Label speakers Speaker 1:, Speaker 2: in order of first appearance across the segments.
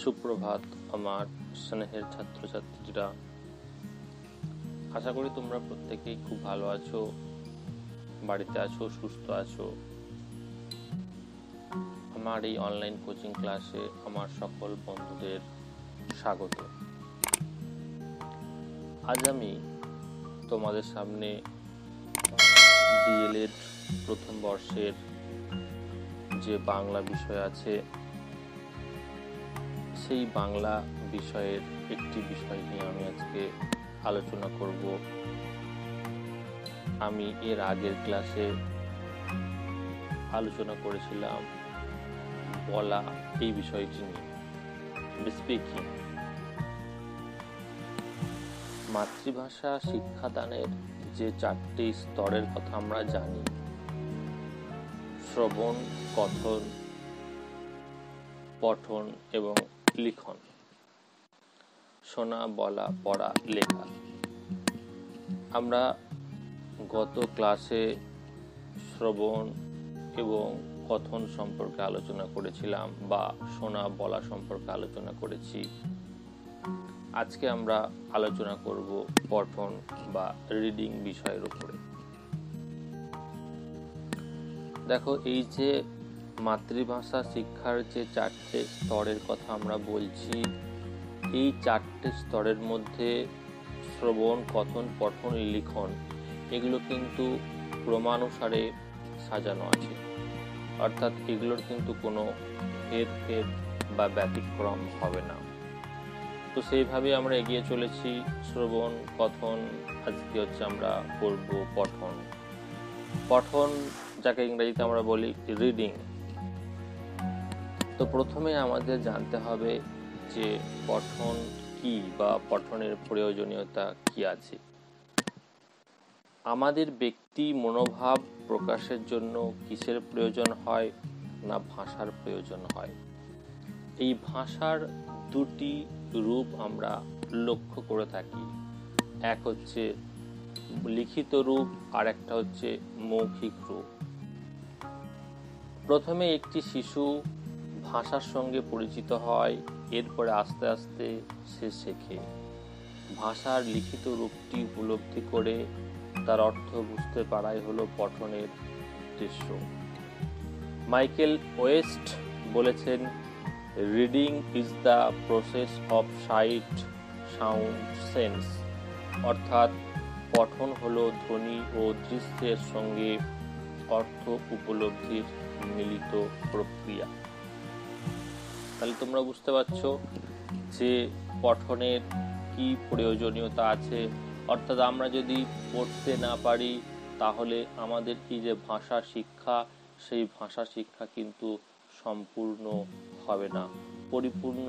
Speaker 1: সুপ্রভাত আমার স্নেহের ছাত্রছাত্রীরা, আশা করি তোমরা প্রত্যেকেই খুব ভালো আছো, বাড়িতে আছো, সুস্থ আছো। আমার এই অনলাইন কোচিং ক্লাসে আমার সকল বন্ধুদের স্বাগত। আজ আমি তোমাদের সামনে ডিএলএড প্রথম বর্ষের যে বাংলা বিষয় আছে সেই বাংলা বিষয়ের একটি বিষয় নিয়ে আমি আজকে আলোচনা করব। আমি এর আগের ক্লাসে আলোচনা করেছিলাম বলা এই বিষয়টি নিয়ে, স্পিকিং। মাতৃভাষা শিক্ষাদানের যে 4টি স্তরের কথা আমরা জানি: শ্রবণ, কথন, পঠন এবং লিখন। শোনা, বলা, পড়া, লেখা। আমরা গত ক্লাসে শ্রবণ এবং কথন সম্পর্কে আলোচনা করেছিলাম, বা শোনা বলা সম্পর্কে আলোচনা করেছি। আজকে আমরা আলোচনা করব পঠন বা রিডিং বিষয়ের উপরে। দেখো, এই যে মাতৃভাষা শিক্ষার যে 4টে স্তরের কথা আমরা বলছি, এই 4টে স্তরের মধ্যে শ্রবণ, কথন, পঠন, লিখন এগুলো কিন্তু ক্রমানুসারে সাজানো আছে, অর্থাৎ এগুলোর কিন্তু কোনো হেরফের বা ব্যতিক্রম হবে না। তো সেইভাবে আমরা এগিয়ে চলেছি। শ্রবণ, কথন, আজকে হচ্ছে আমরা করব পঠন। পঠন যাকে ইংরেজিতে আমরা বলি রিডিং। তো প্রথমে আমাদের জানতে হবে যে পঠন কি বা পঠনের প্রয়োজনীয়তা কি আছে। আমাদের ব্যক্তি মনোভাব প্রকাশের জন্য কিসের প্রয়োজন হয় না ভাষার প্রয়োজন হয়। এই ভাষার 2টি রূপ আমরা লক্ষ্য করে থাকি, এক হচ্ছে লিখিত রূপ আর একটা হচ্ছে মৌখিক রূপ। প্রথমে একটি শিশু ভাষার সঙ্গে পরিচিত হয়, এরপরে আস্তে আস্তে সে শেখে। ভাষার লিখিত রূপটি উপলব্ধি করে তার অর্থ বুঝতে পারাই হলো পঠনের উদ্দেশ্য। মাইকেল ওয়েস্ট বলেছেন, reading is the process of sight, sound, sense. অর্থাৎ পঠন হলো ধ্বনি ও দৃশ্যের সঙ্গে অর্থ উপলব্ধির মিলিত প্রক্রিয়া। তাহলে তোমরা বুঝতে পারছো যে পঠনের কি প্রয়োজনীয়তা আছে। অর্থাৎ আমরা যদি পড়তে না পারি তাহলে আমাদের কি যে ভাষা শিক্ষা, সেই ভাষা শিক্ষা কিন্তু সম্পূর্ণ হবে না, পরিপূর্ণ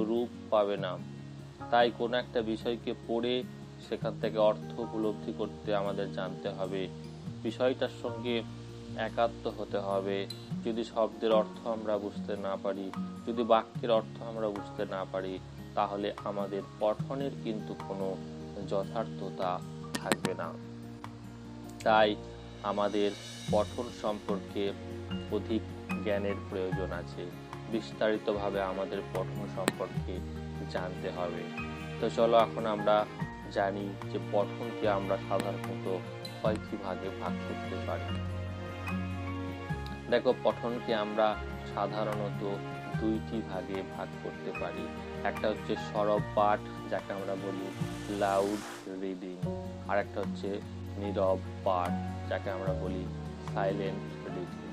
Speaker 1: রূপ পাবে না। তাই কোনো একটা বিষয়কে পড়ে সেখান থেকে অর্থ উপলব্ধি করতে আমাদের জানতে হবে, বিষয়টার সঙ্গে একাত্ম হতে হবে। যদি শব্দের অর্থ আমরা বুঝতে না পারি, যদি বাক্যের অর্থ আমরা বুঝতে না পারি, তাহলে আমাদের পঠনের কিন্তু কোনো যথার্থতা থাকবে না। তাই আমাদের পঠন সম্পর্কে অধিক জ্ঞানের প্রয়োজন আছে, বিস্তারিতভাবে আমাদের পঠন সম্পর্কে জানতে হবে। তো চলো এখন আমরা জানি যে পঠনকে আমরা সাধারণত কয়টি ভাগে ভাগ করতে পারি। দেখো, পঠনকে আমরা সাধারণত 2টি ভাগে ভাগ করতে পারি। একটা হচ্ছে সরব পাঠ, যাকে আমরা বলি লাউড রিডিং, আর একটা হচ্ছে নীরব পাঠ, যাকে আমরা বলি সাইলেন্ট রিডিং।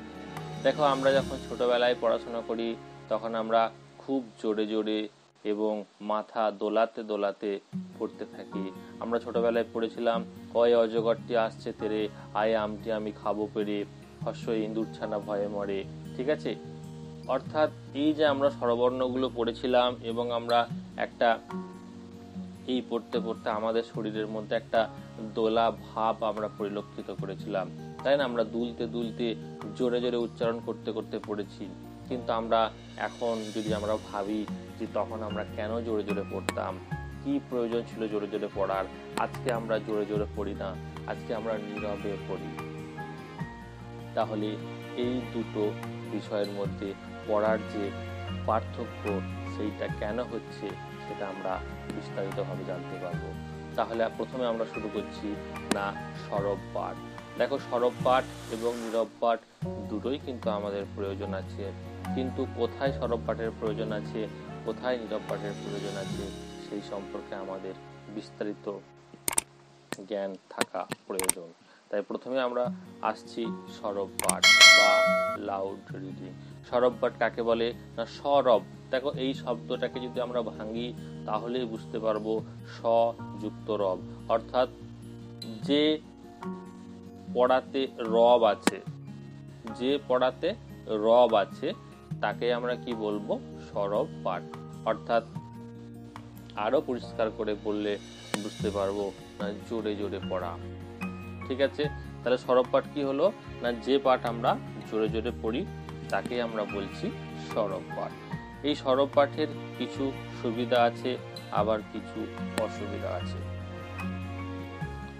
Speaker 1: দেখো, আমরা যখন ছোটবেলায় পড়াশোনা করি তখন আমরা খুব জোরে জোরে এবং মাথা দোলাতে দোলাতে পড়তে থাকি। আমরা ছোটবেলায় পড়েছিলাম, কয় অজগরটি আসছে তেরে, আয় আমটি আমি খাবো পেরে, হর্ষ ইন্দুর ছানা ভয়ে মরে। ঠিক আছে? অর্থাৎ এই যে আমরা স্বরবর্ণগুলো পড়েছিলাম এবং আমরা একটা এই পড়তে পড়তে আমাদের শরীরের মধ্যে একটা দোলা ভাব আমরা পরিলক্ষিত করেছিলাম, তাই না? আমরা দুলতে দুলতে জোরে জোরে উচ্চারণ করতে করতে পড়েছি। কিন্তু আমরা এখন যদি আমরা ভাবি যে তখন আমরা কেন জোরে জোরে পড়তাম, কি প্রয়োজন ছিল জোরে জোরে পড়ার, আজকে আমরা জোরে জোরে পড়ি না, আজকে আমরা নীরবে পড়ি। তাহলে এই দুটো বিষয়ের মধ্যে পড়ার যে পার্থক্য সেইটা কেন হচ্ছে সেটা আমরা বিস্তারিতভাবে জানতে পারবো। তাহলে প্রথমে আমরা শুরু করছি না সরব পাঠ। দেখো, সরব পাঠ এবং নীরব পাঠ দুটোই কিন্তু আমাদের প্রয়োজন আছে, কিন্তু কোথায় সরব পাঠের প্রয়োজন আছে, কোথায় নীরব পাঠের প্রয়োজন আছে, সেই সম্পর্কে আমাদের বিস্তারিত জ্ঞান থাকা প্রয়োজন। তাই প্রথমে আমরা আসছি সরব পাঠ বা লাউড রিডিং। সরব পাঠ কাকে বলে না সরব। দেখো, এই শব্দটাকে যদি আমরা ভাঙি তাহলেই বুঝতে পারবো স যুক্ত রব, অর্থাৎ যে পড়াতে রব আছে, যে পড়াতে রব আছে তাকে আমরা কি বলবো সরব পাঠ। অর্থাৎ আরো পরিষ্কার করে বললে বুঝতে পারবো না জোরে জোরে পড়া। ঠিক আছে, তাহলে সরব পাঠ কি হলো না যে পাঠ আমরা জোরে জোরে পড়ি তাকে আমরা বলছি সরব পাঠ। এই সরব পাঠের কিছু সুবিধা আছে, আবার কিছু অসুবিধা আছে।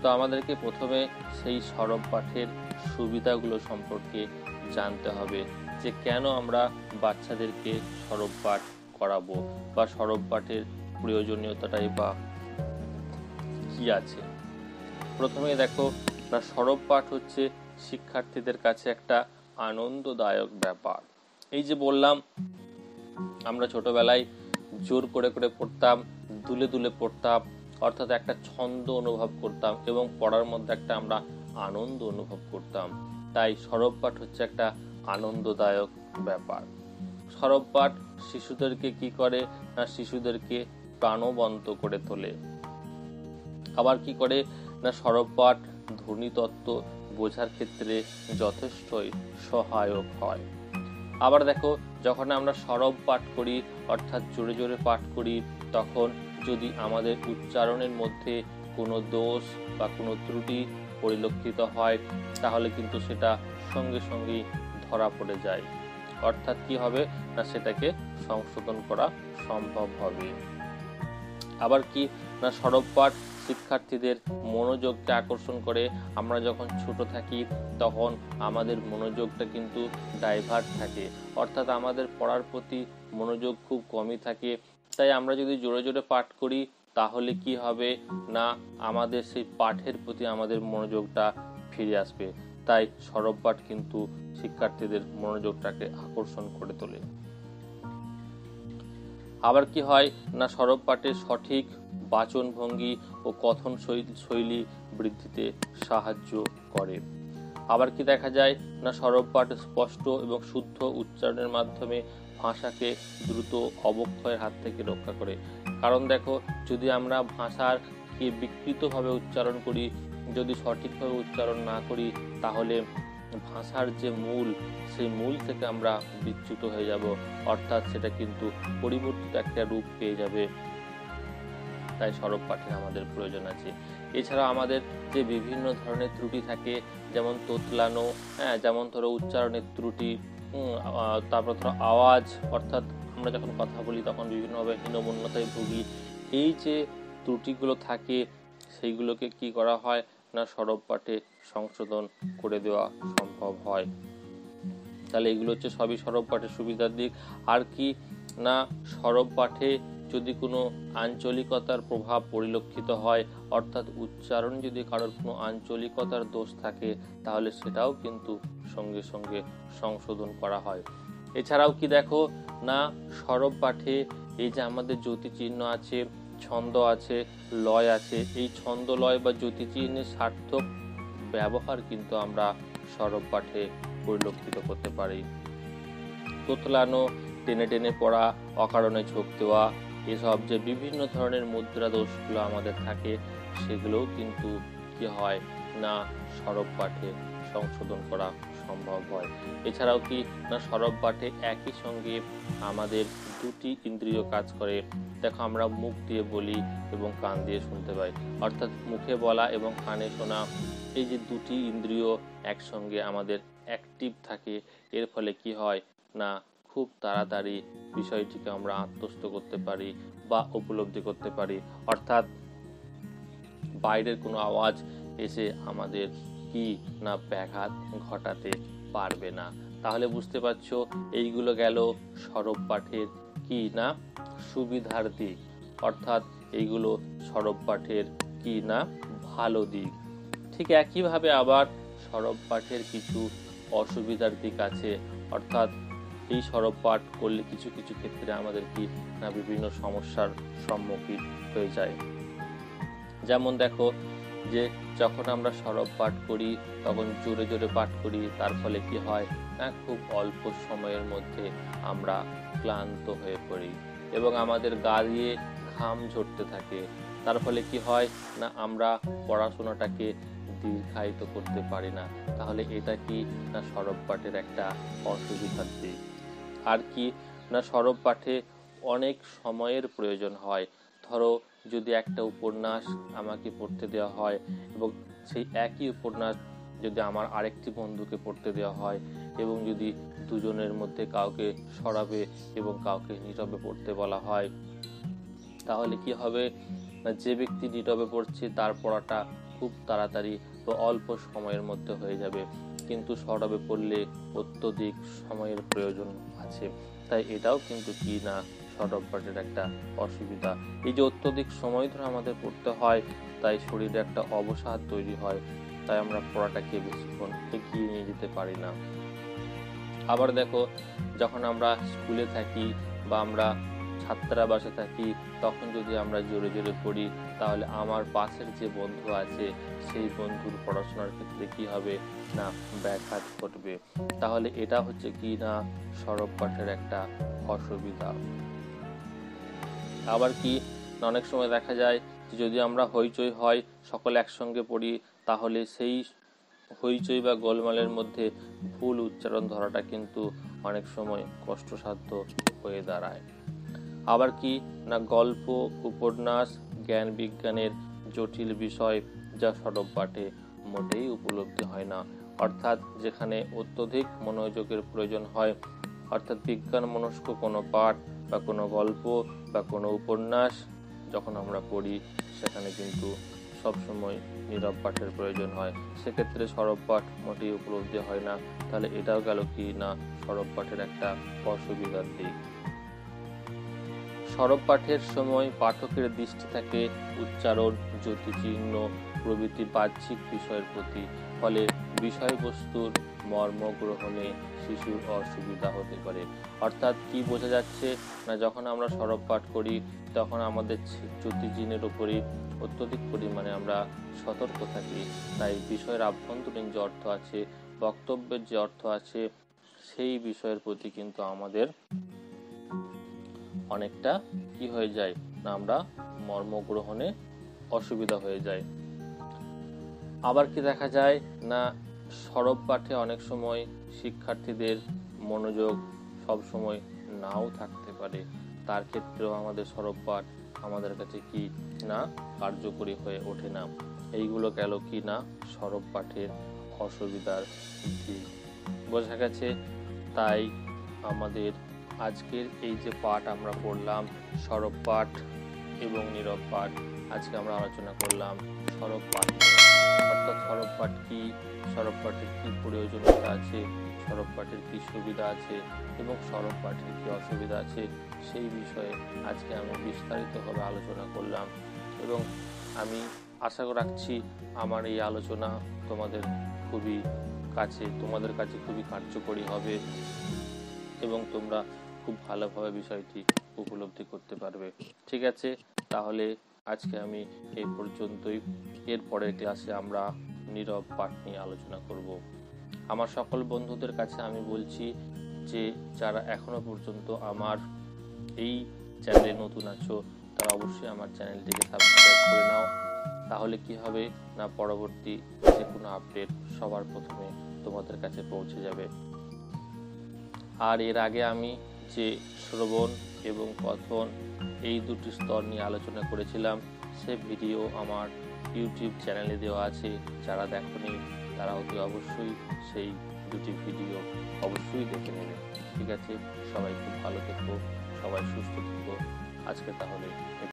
Speaker 1: তো আমাদেরকে প্রথমে সেই সরব পাঠের সুবিধাগুলো সম্পর্কে জানতে হবে, যে কেন আমরা বাচ্চাদেরকে সরব পাঠ করাবো বা সরব পাঠের প্রয়োজনীয়তাটাই বা কি আছে। প্রথমে দেখো না সরব পাঠ হচ্ছে শিক্ষার্থীদের কাছে একটা আনন্দদায়ক ব্যাপার। এই যে বললাম আমরা ছোটবেলায় জোর করে করে পড়তাম, দুলে দুলে পড়তাম, অর্থাৎ একটা ছন্দ অনুভব করতাম এবং পড়ার মধ্যে একটা আমরা আনন্দ অনুভব করতাম। তাই সরব পাঠ হচ্ছে একটা আনন্দদায়ক ব্যাপার। সরব পাঠ শিশুদেরকে কি করে না শিশুদেরকে প্রাণবন্ত করে তোলে। আবার কি করে না সরব পাঠ ধ্বনিতত্ত্ব বোঝার ক্ষেত্রে যথেষ্টই সহায়ক হয়। আবার দেখো, যখন আমরা সরব পাঠ করি অর্থাৎ জোরে জোরে পাঠ করি, তখন যদি আমাদের উচ্চারণের মধ্যে কোনো দোষ বা কোনো ত্রুটি পরিলক্ষিত হয় তাহলে কিন্তু সেটা সঙ্গে সঙ্গেই ধরা পড়ে যায়। অর্থাৎ কি হবে না সেটাকে সংশোধন করা সম্ভব হবে। আবার কি না সরব পাঠ শিক্ষার্থীদের মনোযোগকে আকর্ষণ করে। আমরা যখন ছোট থাকি তখন আমাদের মনোযোগটা কিন্তু ডাইভার্ট থাকে, অর্থাৎ আমাদের পড়ার প্রতি মনোযোগ খুব কমই থাকে। তাই আমরা যদি জোরে জোরে পাঠ করি তাহলে কি হবে না আমাদের সেই পাঠের প্রতি আমাদের মনোযোগটা ফিরে আসবে। তাই সরব পাঠ কিন্তু শিক্ষার্থীদের মনোযোগটাকে আকর্ষণ করে তোলে। আবার কি হয় না সরব পাঠের সঠিক বাচনভঙ্গি ও কথন শৈলী বৃদ্ধিতে সাহায্য করে। আবার কি দেখা যায় না সরব পাঠ স্পষ্ট এবং শুদ্ধ উচ্চারণের মাধ্যমে ভাষাকে দ্রুত অবক্ষয়ের হাত থেকে রক্ষা করে। কারণ দেখো, যদি আমরা ভাষাকে বিকৃতভাবে উচ্চারণ করি, যদি সঠিকভাবে উচ্চারণ না করি, তাহলে ভাষার যে মূল সেই মূল থেকে আমরা বিচ্যুত হয়ে যাব, অর্থাৎ সেটা কিন্তু পরিবর্তিত একটা রূপ পেয়ে যাবে। তাই সরব পাঠের আমাদের প্রয়োজন আছে। এছাড়া আমাদের যে বিভিন্ন ধরনের ত্রুটি থাকে, যেমন তোতলানো, যেমন ধরো উচ্চারণের ত্রুটি, তারপর ধরো আওয়াজ, অর্থাৎ আমরা যখন কথা বলি তখন বিভিন্নভাবে হীনমন্যতায় ভুগি। এই যে ত্রুটিগুলো থাকে সেইগুলোকে কি করা হয় না সরব পাঠে সংশোধন করে দেওয়া সম্ভব হয়। তাহলে এগুলো হচ্ছে সবই সরব পাঠের সুবিধার দিক। আর কি না সরব পাঠে যদি কোনো আঞ্চলিকতার প্রভাব পরিলক্ষিত হয়, অর্থাৎ উচ্চারণ যদি কারোর কোনো আঞ্চলিকতার দোষ থাকে তাহলে সেটাও কিন্তু সঙ্গে সঙ্গে সংশোধন করা হয়। এছাড়াও কি দেখো না সরব পাঠে এই যে আমাদের জ্যোতিচিহ্ন আছে, ছন্দ আছে, লয় আছে, এই ছন্দ লয় বা জ্যোতিচিহ্নের সার্থক ব্যবহার কিন্তু আমরা সরব পাঠে পরিলক্ষিত করতে পারি। তোতলানো, টেনে টেনে পড়া, অকারণে ঝোঁক দেওয়া, এসব যে বিভিন্ন ধরনের মুদ্রা দোষগুলো আমাদের থাকে সেগুলোও কিন্তু কি হয় না সরব পাঠে সংশোধন করা সম্ভব হয়। এছাড়াও কি না সরব পাঠে একই সঙ্গে আমাদের দুটি ইন্দ্রিয় কাজ করে। দেখো, আমরা মুখ দিয়ে বলি এবং কান দিয়ে শুনতে পাই, অর্থাৎ মুখে বলা এবং কানে শোনা, এই যে দুটি ইন্দ্রিয় একসঙ্গে আমাদের অ্যাক্টিভ থাকে। এর ফলে কি হয় না খুব তাড়াতাড়ি বিষয়টিকে আমরা আত্মস্থ করতে পারি বা উপলব্ধি করতে পারি, অর্থাৎ বাইরের কোনো আওয়াজ এসে আমাদের কি না ব্যাঘাত ঘটাতে পারবে না। তাহলে বুঝতে পারছো, এইগুলো গেল সরব পাঠের কি না সুবিধার দিক, অর্থাৎ এইগুলো সরব পাঠের কি না ভালো দিক। ঠিক একইভাবে আবার সরব পাঠের কিছু অসুবিধার দিক আছে, অর্থাৎ এই সরব পাঠ করলে কিছু কিছু ক্ষেত্রে আমাদের কি না বিভিন্ন সমস্যার সম্মুখীন হয়ে যায়। যেমন দেখো যে যখন আমরা সরব পাঠ করি তখন জোরে জোরে পাঠ করি, তার ফলে কি হয় না খুব অল্প সময়ের মধ্যে আমরা ক্লান্ত হয়ে পড়ি এবং আমাদের গা দিয়ে ঘাম ঝরতে থাকে। তার ফলে কি হয় না আমরা পড়াশোনাটাকে দীর্ঘায়িত করতে পারি না। তাহলে এটা কি না সরব পাঠের একটা অসুবিধার দিক। আর কি না সরব পাঠে অনেক সময়ের প্রয়োজন হয়। ধরো যদি একটা উপন্যাস আমাকে পড়তে দেওয়া হয় এবং সেই একই উপন্যাস যদি আমার আরেকটি বন্ধুকে পড়তে দেওয়া হয় এবং যদি দুজনের মধ্যে কাউকে সরাবে এবং কাউকে নীরবে পড়তে বলা হয়, তাহলে কি হবে না যে ব্যক্তি নীরবে পড়ছে তার পড়াটা খুব তাড়াতাড়ি বা অল্প সময়ের মধ্যে হয়ে যাবে, কিন্তু সরবে পড়লে অত্যধিক সময়ের প্রয়োজন আছে। তাই এটাও কিন্তু কি না সরব পাঠের একটা অসুবিধা। এই যে অত্যধিক সময় ধরে আমাদের পড়তে হয়, তাই শরীরে একটা অবসাদ তৈরি হয়, তাই আমরা পড়াটাকে বেশিক্ষণ এগিয়ে নিয়ে যেতে পারি না। আবার দেখো যখন আমরা স্কুলে থাকি বা আমরা ছাত্রাবাসে থাকি, তখন যদি আমরা জোরে জোরে পড়ি তাহলে আমার পাশের যে বন্ধু আছে সেই বন্ধুর পড়াশোনার ক্ষেত্রে কি হবে না ব্যাঘাত ঘটবে। তাহলে এটা হচ্ছে কি না সরব পাঠের একটা অসুবিধা। আবার কি অনেক সময় দেখা যায় যে যদি আমরা হইচই হয় সকলে একসঙ্গে পড়ি, তাহলে সেই হইচই বা গোলমালের মধ্যে ভুল উচ্চারণ ধরাটা কিন্তু অনেক সময় কষ্টসাধ্য হয়ে দাঁড়ায়। আবার কি না গল্প, উপন্যাস, জ্ঞান বিজ্ঞানের জটিল বিষয় যা সরব পাঠে মোটেই উপলব্ধি হয় না, অর্থাৎ যেখানে অত্যধিক মনোযোগের প্রয়োজন হয়, অর্থাৎ বিজ্ঞান মনস্ক কোনো পাঠ বা কোনো গল্প বা কোনো উপন্যাস যখন আমরা পড়ি সেখানে কিন্তু সবসময় নীরব পাঠের প্রয়োজন হয়, সেক্ষেত্রে সরব পাঠ মোটেই উপলব্ধি হয় না। তাহলে এটাও গেল কি না সরব পাঠের একটা অসুবিধার দিক। সরব পাঠের সময় পাঠকের দৃষ্টি থাকে উচ্চারণ, জ্যোতিচিহ্ন প্রভৃতি বাহ্যিক বিষয়ের প্রতি, ফলে বিষয়বস্তুর মর্ম গ্রহণে শিশুর অসুবিধা হতে পারে। অর্থাৎ কি বোঝা যাচ্ছে না যখন আমরা সরব পাঠ করি তখন আমাদের জ্যোতিচিহ্নের উপরই অত্যধিক পরিমাণে আমরা সতর্ক থাকি, তাই বিষয়ের আভ্যন্তরীণ যে অর্থ আছে, বক্তব্যের যে অর্থ আছে, সেই বিষয়ের প্রতি কিন্তু আমাদের অনেকটা কি হয়ে যায় না আমরা মর্ম গ্রহণে অসুবিধা হয়ে যায়। আবার কি দেখা যায় না সরব পাঠে অনেক সময় শিক্ষার্থীদের মনোযোগ সব সময় নাও থাকতে পারে, তার ক্ষেত্রেও আমাদের সরব পাঠ আমাদের কাছে কি না কার্যকরী হয়ে ওঠে না। এইগুলো গেল কি না সরব পাঠের অসুবিধার দিক। বোঝা গেছে? তাই আমাদের আজকের এই যে পাঠ আমরা পড়লাম সরব পাঠ এবং নীরব পাঠ, আজকে আমরা আলোচনা করলাম সরব পাঠ নিয়ে। অর্থাৎ সরব পাঠ কি, সরব পাঠের কি প্রয়োজনীয়তা আছে, সরব পাঠের কি সুবিধা আছে এবং সরব পাঠের কি অসুবিধা আছে, সেই বিষয়ে আজকে আমি বিস্তারিতভাবে আলোচনা করলাম এবং আমি আশা রাখছি আমার এই আলোচনা তোমাদের কাছে খুবই কার্যকরী হবে এবং তোমরা খুব ভালোভাবে বিষয়টি উপলব্ধি করতে পারবে। ঠিক আছে, তাহলে আজকে আমি এই পর্যন্তই। এর পরের ক্লাসে আমরা নীরব পাঠ নিয়ে আলোচনা করব। আমার সকল বন্ধুদের কাছে আমি বলছি যে যারা এখনো পর্যন্ত আমার এই চ্যানেলে নতুন আছো তারা অবশ্যই আমার চ্যানেলটিকে সাবস্ক্রাইব করে নাও, তাহলে কি হবে না পরবর্তী যে কোনো আপডেট সবার প্রথমে তোমাদের কাছে পৌঁছে যাবে। আর এর আগে আমি যে শ্রবণ এবং কথন এই দুটি স্তর নিয়ে আলোচনা করেছিলাম সে ভিডিও আমার ইউটিউব চ্যানেলে দেওয়া আছে, যারা দেখোনি তারা অতি অবশ্যই সেই দুটি ভিডিও অবশ্যই দেখে নেবে। ঠিক আছে, সবাই খুব ভালো থেকো, সবাই সুস্থ থেকো। আজকে তাহলে